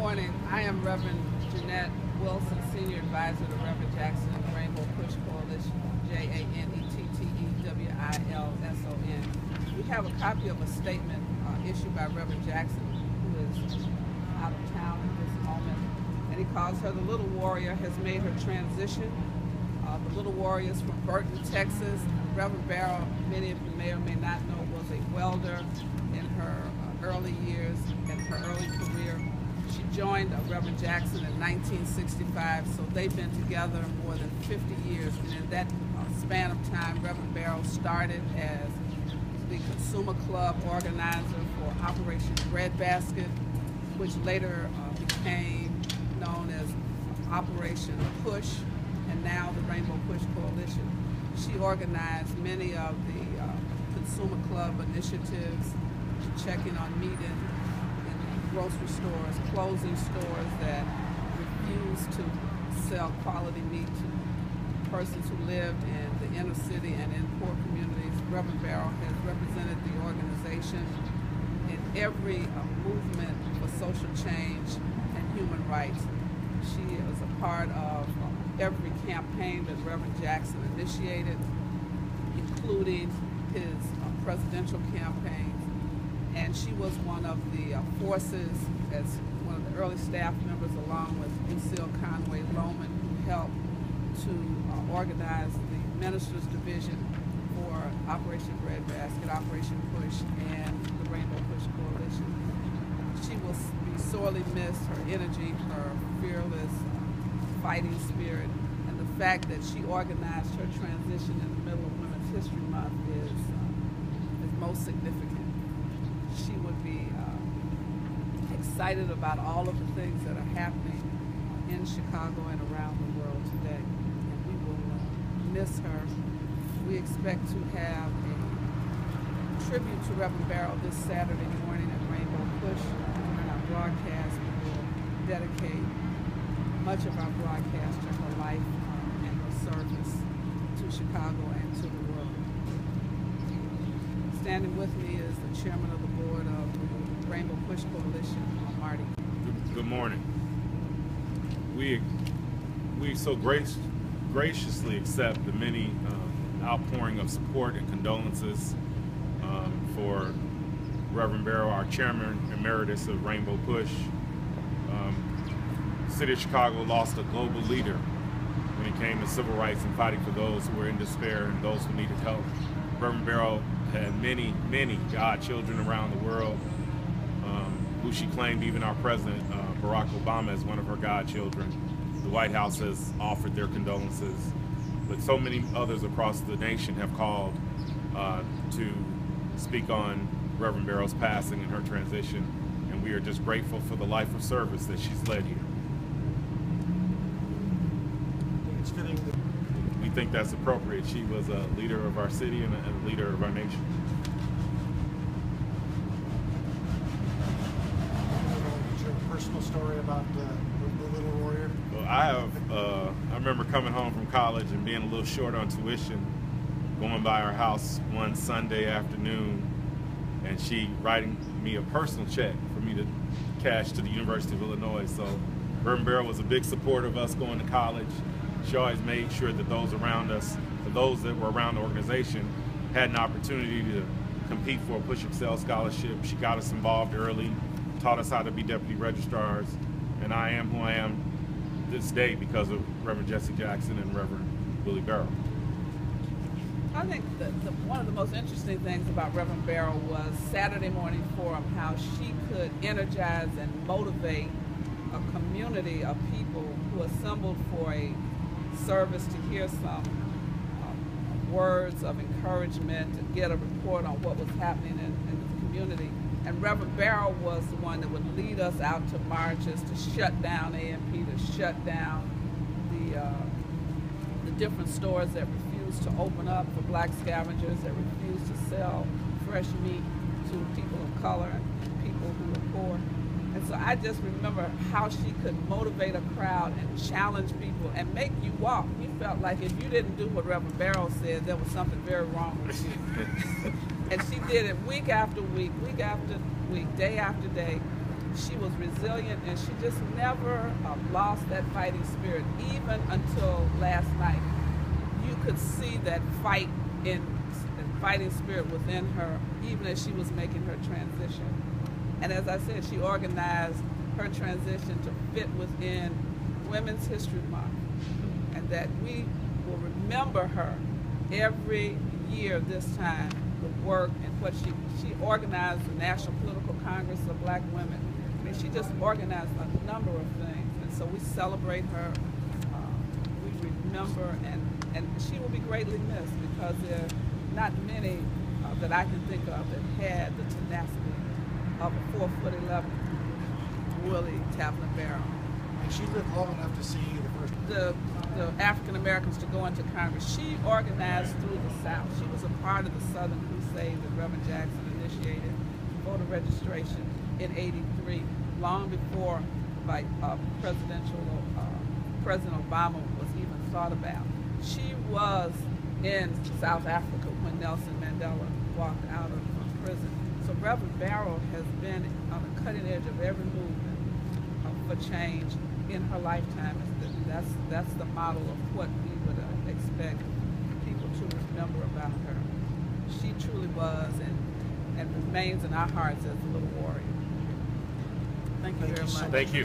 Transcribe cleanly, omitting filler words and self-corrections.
morning. I am Reverend Jeanette Wilson, Senior Advisor to Reverend Jackson and the Rainbow Push Coalition, JANETTEWILSON. We have a copy of a statement issued by Reverend Jackson, who is out of town at this moment, and he calls her the Little Warrior, has made her transition. The Little Warrior is from Burton, Texas. Reverend Barrows, many of you may or may not know, was a welder in her early years, in her early career. She joined Reverend Jackson in 1965, so they've been together more than 50 years. And in that span of time, Reverend Barrows started as the Consumer Club organizer for Operation Breadbasket, which later became known as Operation Push, and now the Rainbow Push Coalition. She organized many of the Consumer Club initiatives, checking on meat in grocery stores, closing stores that refused to sell quality meat to persons who lived in the inner city and in poor communities. Reverend Barrows has represented the organization in every movement for social change and human rights. She is a part of every campaign that Reverend Jackson initiated, including his presidential campaigns. And she was one of the forces, as one of the early staff members, along with Lucille Conway Lohman, who helped to organize the Ministers Division for Operation Breadbasket, Operation Push, and the Rainbow Push Coalition. She will be sorely missed, her energy, her fearless fighting spirit, and the fact that she organized her transition in the middle of Women's History Month is most significant. She would be excited about all of the things that are happening in Chicago and around the world today, and we will miss her. We expect to have a tribute to Reverend Barrows this Saturday morning at Rainbow Push. In our broadcast, we will dedicate much of our broadcast to her life and her service to Chicago and to the world. Standing with me is the chairman of the board of the Rainbow Push Coalition, Marty. Good morning. We so graciously accept the many outpouring of support and condolences for Reverend Barrows, our chairman emeritus of Rainbow Push. The city of Chicago lost a global leader when it came to civil rights and fighting for those who were in despair and those who needed help. Reverend Barrows had many godchildren around the world, who she claimed even our president, Barack Obama, as one of her godchildren. The White House has offered their condolences, but so many others across the nation have called to speak on Reverend Barrows' passing and her transition, and we are just grateful for the life of service that she's led here. It's fitting that we think that's appropriate. She was a leader of our city and a leader of our nation. your personal story about the Little Warrior? Well, I remember coming home from college and being a little short on tuition, going by her house one Sunday afternoon, and she writing me a personal check for me to cash to the University of Illinois. So Reverend Barrows was a big supporter of us going to college. She always made sure that those around us, for those that were around the organization, had an opportunity to compete for a Push Excel scholarship. She got us involved early, taught us how to be deputy registrars, and I am who I am this day because of Reverend Jesse Jackson and Reverend Willie Barrows. I think one of the most interesting things about Reverend Barrows was Saturday Morning Forum, how she could energize and motivate a community of people who assembled for a service to hear some words of encouragement and get a report on what was happening in the community. And Reverend Barrows was the one that would lead us out to marches to shut down AMP, to shut down the different stores that refused to open up for black scavengers, that refused to sell fresh meat to people of color and people who were poor. And so I just remember how she could motivate a crowd and challenge people and make you walk. You felt like if you didn't do what Reverend Barrows said, there was something very wrong with you. And she did it week after week, day after day. she was resilient, and she just never lost that fighting spirit, even until last night. You could see that fighting spirit within her, even as she was making her transition. And as I said, she organized her transition to fit within Women's History Month, and that we will remember her every year this time, the work and what she organized the National Political Congress of Black Women. I mean, she just organized a number of things, and so we celebrate her, we remember, and she will be greatly missed, because there are not many that I can think of that had the tenacity of a 4'11" Willie Taplin Barrows. And she lived long enough to see the African Americans to go into Congress. She organized through the South. She was a part of the Southern Crusade that Reverend Jackson initiated, voter registration in '83, long before President Obama was even thought about. She was in South Africa when Nelson Mandela walked out of prison. So Reverend Barrows has been on the cutting edge of every movement for change in her lifetime. That's the model of what we would expect people to remember about her. She truly was and remains in our hearts as a little warrior. Thank you very much. Thank you.